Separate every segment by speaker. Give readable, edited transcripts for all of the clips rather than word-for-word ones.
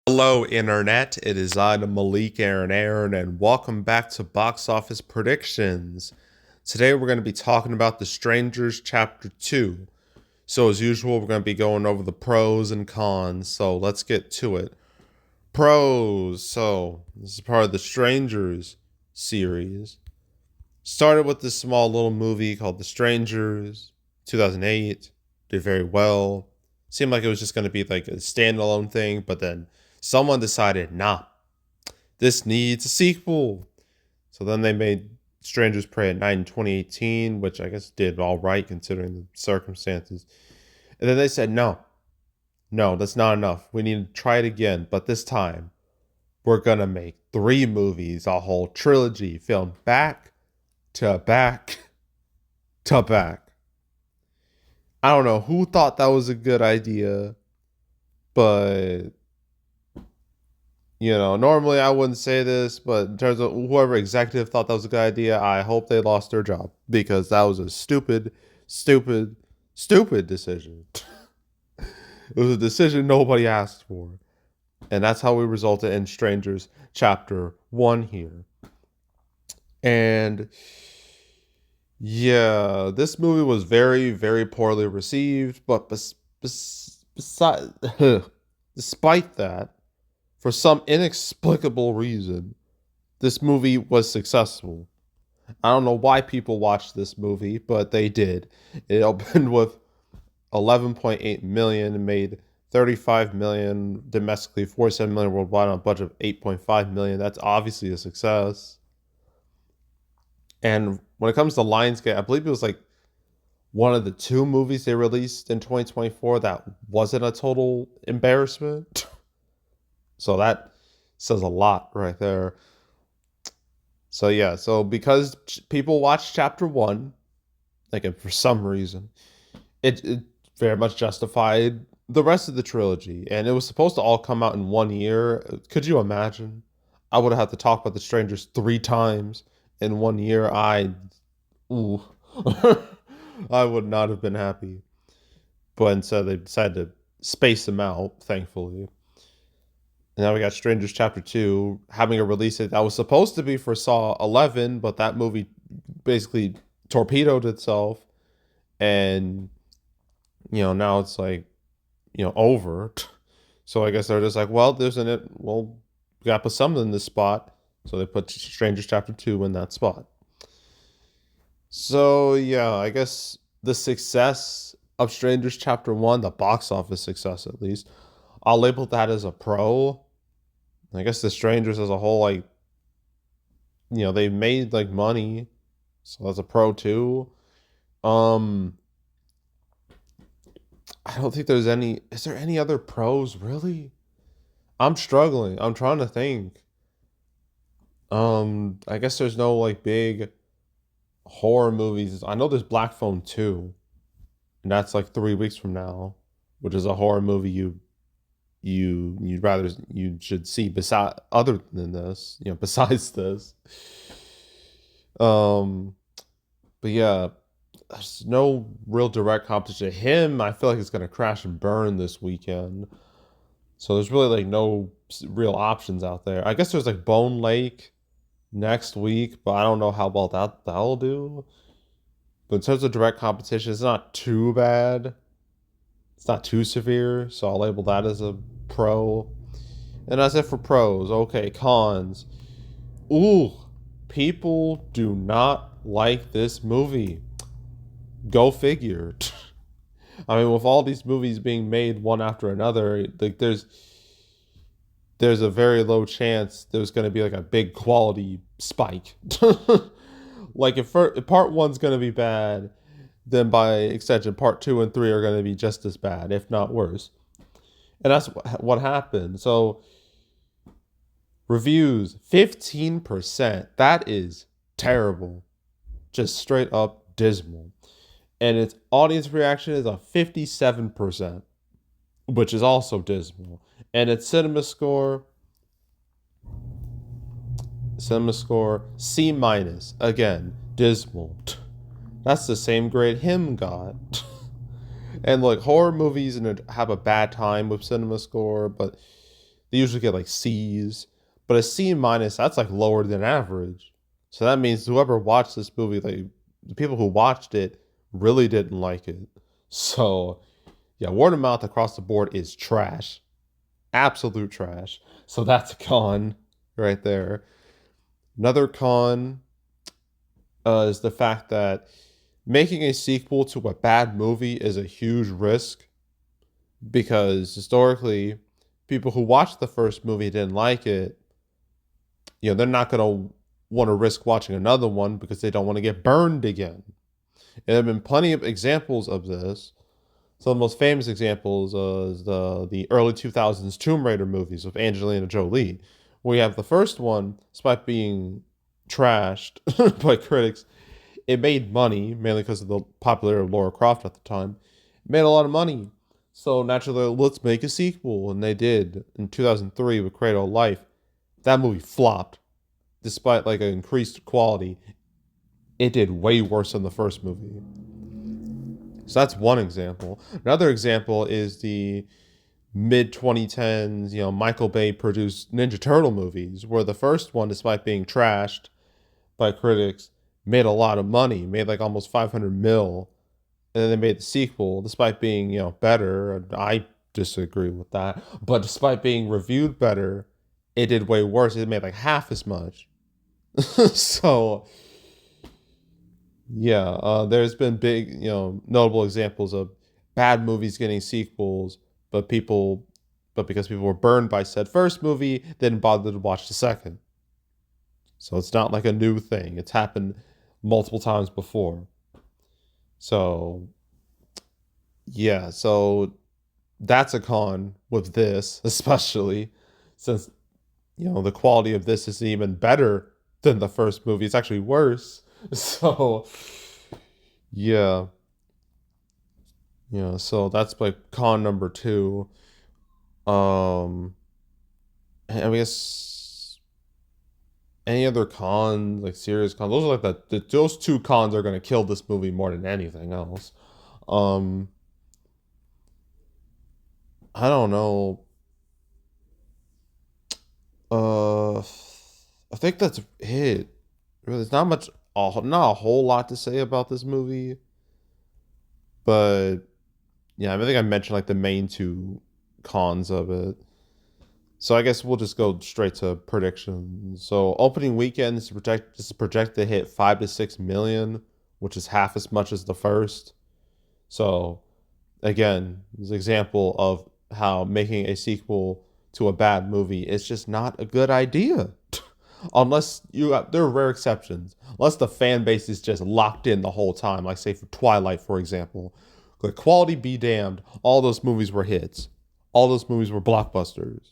Speaker 1: Hello, Internet. It is I, the Malik Aaron, and welcome back to Box Office Predictions. Today, we're going to be talking about The Strangers Chapter 2. So, as usual, we're going to be going over the pros and cons. So, let's get to it. Pros. So, this is part of The Strangers series. Started with this small little movie called The Strangers, 2008. Did very well. Seemed like it was just going to be like a standalone thing, but then someone decided, nah, this needs a sequel. So then they made Strangers Prey at Night in 2018, which I guess did all right considering the circumstances. And then they said, no, that's not enough. We need to try it again. But this time, we're going to make 3 movies, a whole trilogy filmed back to back to back. I don't know who thought that was a good idea, but normally I wouldn't say this, but in terms of whoever executive thought that was a good idea, I hope they lost their job because that was a stupid, stupid, stupid decision. It was a decision nobody asked for. And that's how we resulted in Strangers Chapter 1 here. And yeah, this movie was very, very poorly received, but despite that, for some inexplicable reason, this movie was successful. I don't know why people watched this movie, but they did. It opened with 11.8 million and made 35 million domestically, 47 million worldwide on a budget of 8.5 million. That's obviously a success. And when it comes to Lionsgate, I believe it was like one of the 2 movies they released in 2024 that wasn't a total embarrassment. So that says a lot right there. So yeah, so because people watched Chapter 1, like for some reason, it very much justified the rest of the trilogy. And it was supposed to all come out in 1 year. Could you imagine? I would have had to talk about The Strangers 3 times in 1 year. Ooh. I would not have been happy. But instead they decided to space them out, thankfully. And now we got Strangers Chapter 2 having a release date that was supposed to be for Saw 11, but that movie basically torpedoed itself. And, now it's like, over. So I guess they're just like, well, we got to put something in this spot. So they put Strangers Chapter 2 in that spot. So yeah, I guess the success of Strangers Chapter 1, the box office success at least, I'll label that as a pro. I guess the Strangers as a whole, like, they made like money, so that's a pro too. Um, I don't think there's any. Is there any other pros really? I'm struggling. I'm trying to think. I guess there's no like big horror movies. I know there's Black Phone 2, and that's like 3 weeks from now, which is a horror movie you should see beside other than this, besides this. Um, but yeah, there's no real direct competition. Him, I feel like it's gonna crash and burn this weekend. So there's really like no real options out there. I guess there's like Bone Lake next week, but I don't know how well that'll do. But in terms of direct competition, it's not too bad. It's not too severe, so I'll label that as a pro. And that's it for pros. Okay, cons. Ooh, people do not like this movie. Go figure. I mean, with all these movies being made one after another, like there's a very low chance there's going to be like a big quality spike. Like if part one's going to be bad, then by extension, part 2 and 3 are going to be just as bad, if not worse. And that's what happened. So reviews 15%. That is terrible, just straight up dismal. And its audience reaction is a 57%, which is also dismal. And its cinema score C minus, again dismal. That's the same grade him got. And like horror movies and have a bad time with cinema score, but They usually get like C's, but a C minus, that's like lower than average. So that means whoever watched this movie, like the people who watched it, really didn't like it. So yeah, word of mouth across the board is trash, absolute trash. So that's a con right there. Another con is the fact that making a sequel to a bad movie is a huge risk because historically, people who watched the first movie didn't like it. They're not going to want to risk watching another one because they don't want to get burned again. And there have been plenty of examples of this. Some of the most famous examples is the early 2000s Tomb Raider movies with Angelina Jolie. We have the first one, despite being trashed by critics, it made money, mainly because of the popularity of Lara Croft at the time. It made a lot of money. So naturally, let's make a sequel. And they did in 2003 with Cradle of Life. That movie flopped. Despite like an increased quality, it did way worse than the first movie. So that's one example. Another example is the mid 2010s, Michael Bay produced Ninja Turtle movies, where the first one, despite being trashed by critics, made a lot of money, made like almost 500 mil. And then they made the sequel, despite being, better. I disagree with that. But despite being reviewed better, it did way worse. It made like half as much. So yeah, there's been big, notable examples of bad movies getting sequels, but because people were burned by said first movie, they didn't bother to watch the second. So it's not like a new thing. It's happened multiple times before. So yeah, so that's a con with this, especially since the quality of this is even better than the first movie. It's actually worse. So yeah. So that's like con number two. Um and I guess any other cons, like serious cons, those are like those two cons are gonna kill this movie more than anything else. Um I don't know. I think that's it. Really, there's not a whole lot to say about this movie, but yeah, I think I mentioned like the main two cons of it. So I guess we'll just go straight to predictions. So opening weekend is projected to hit 5 to 6 million, which is half as much as the first. So again, this example of how making a sequel to a bad movie is just not a good idea. Unless there are rare exceptions. Unless the fan base is just locked in the whole time, like say for Twilight, for example. The quality be damned, all those movies were hits. All those movies were blockbusters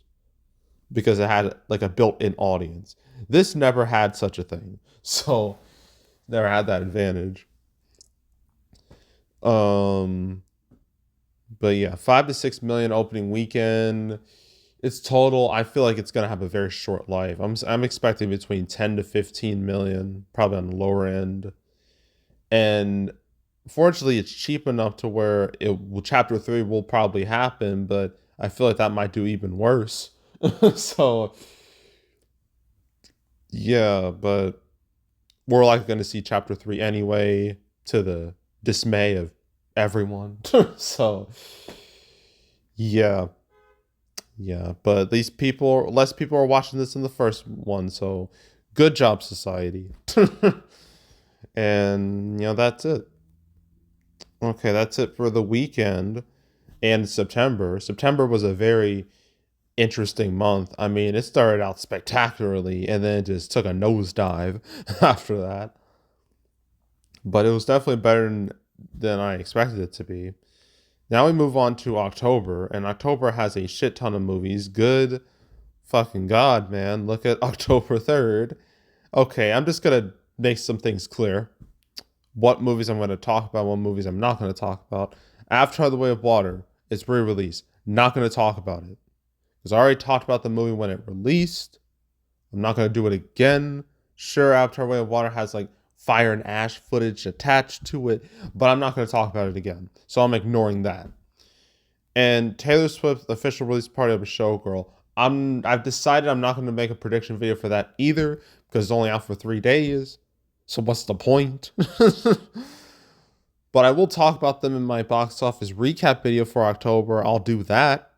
Speaker 1: because it had like a built-in audience. This never had such a thing, so never had that advantage. Um, but yeah, 5 to 6 million opening weekend. Its total, I feel like it's gonna have a very short life. I'm expecting between 10 to 15 million, probably on the lower end. And fortunately, it's cheap enough to where chapter 3 will probably happen, but I feel like that might do even worse. So yeah, but we're likely going to see chapter 3 anyway, to the dismay of everyone. So yeah. Yeah, but less people are watching this than the first one, so good job, society. And that's it. Okay, that's it for the weekend and September. September was a very interesting month. I mean, it started out spectacularly and then it just took a nosedive after that. But it was definitely better than I expected it to be. Now we move on to October, and October has a shit ton of movies. Good fucking God, man. Look at October 3rd. Okay, I'm just going to make some things clear. What movies I'm going to talk about, what movies I'm not going to talk about. Avatar The Way of Water is re-released. Not going to talk about it. Because I already talked about the movie when it released. I'm not going to do it again. Sure, Avatar Way of Water has like fire and ash footage attached to it, but I'm not going to talk about it again. So I'm ignoring that. And Taylor Swift's official release party of a Showgirl, I've decided I'm not going to make a prediction video for that either because it's only out for 3 days. So what's the point? But I will talk about them in my box office recap video for October. I'll do that,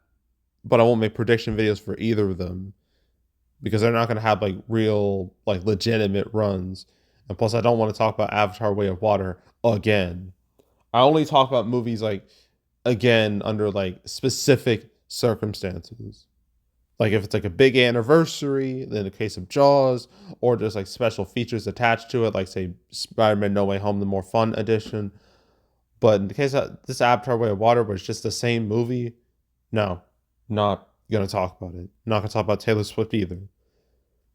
Speaker 1: but I won't make prediction videos for either of them because they're not going to have like real, like legitimate runs. And plus, I don't want to talk about Avatar: Way of Water again. I only talk about movies like again under like specific circumstances. Like if it's like a big anniversary, in the case of Jaws, or just like special features attached to it, like say Spider-Man No Way Home, the more fun edition. But in the case of this Avatar Way of Water, where it's just the same movie, no, not gonna talk about it. Not gonna talk about Taylor Swift either.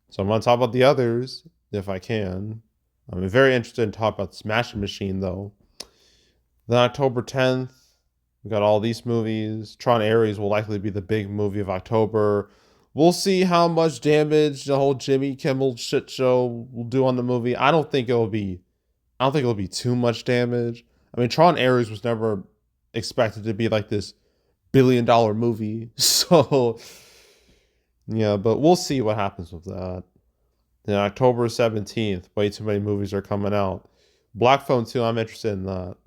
Speaker 1: So I'm gonna talk about the others if I can. I'm very interested in talking about Smashing Machine though. Then October 10th, we got all these movies. Tron Ares will likely be the big movie of October. We'll see how much damage the whole Jimmy Kimmel shit show will do on the movie. I don't think it'll be too much damage. I mean, Tron Ares was never expected to be like this billion-dollar movie. So yeah, but we'll see what happens with that. Then October 17th, way too many movies are coming out. Black Phone 2, I'm interested in that.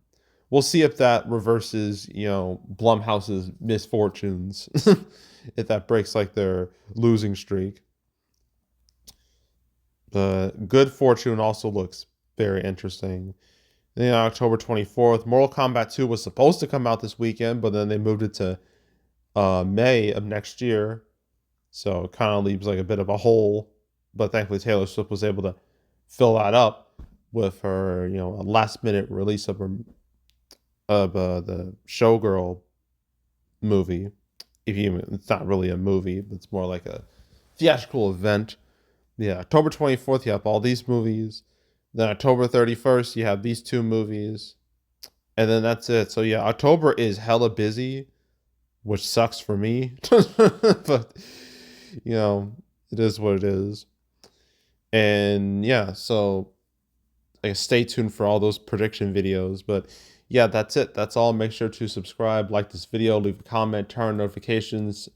Speaker 1: We'll see if that reverses, Blumhouse's misfortunes. If that breaks like their losing streak. But Good Fortune also looks very interesting. Then October 24th, Mortal Kombat 2 was supposed to come out this weekend, but then they moved it to May of next year. So it kind of leaves like a bit of a hole. But thankfully Taylor Swift was able to fill that up with her, a last minute release of the Showgirl movie. It's not really a movie, it's more like a theatrical event. Yeah, October 24th, you have all these movies. Then October 31st, you have these two movies. And then that's it. So yeah, October is hella busy, which sucks for me. But, it is what it is. And yeah, so I guess stay tuned for all those prediction videos. But yeah, that's it. That's all. Make sure to subscribe, like this video, leave a comment, turn on notifications,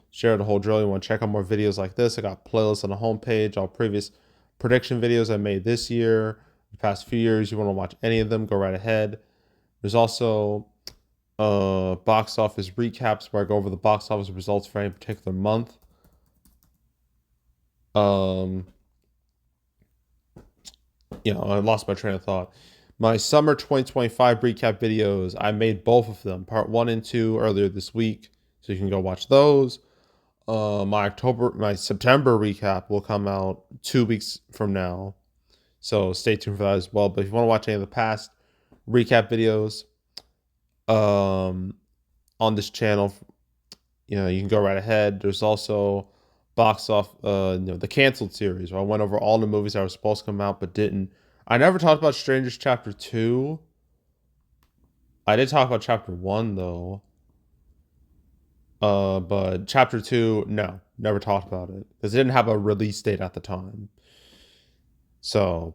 Speaker 1: share the whole drill. You want to check out more videos like this? I got playlists on the homepage, all previous prediction videos I made this year, the past few years. You want to watch any of them, go right ahead. There's also box office recaps where I go over the box office results for any particular month. I lost my train of thought. My summer 2025 recap videos, I made both of them, part 1 and 2, earlier this week, so you can go watch those. My September recap will come out 2 weeks from now, so stay tuned for that as well. But if you want to watch any of the past recap videos on this channel, you can go right ahead. There's also the canceled series where I went over all the movies that were supposed to come out but didn't. I never talked about Strangers Chapter 2. I did talk about Chapter 1 though. But Chapter 2, no, never talked about it because it didn't have a release date at the time. So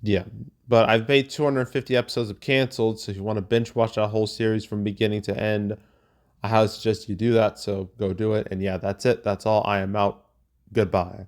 Speaker 1: yeah, but I've made 250 episodes of Canceled, so if you want to binge watch that whole series from beginning to end, I highly suggest you do that, so go do it. And yeah, that's it. That's all. I am out. Goodbye.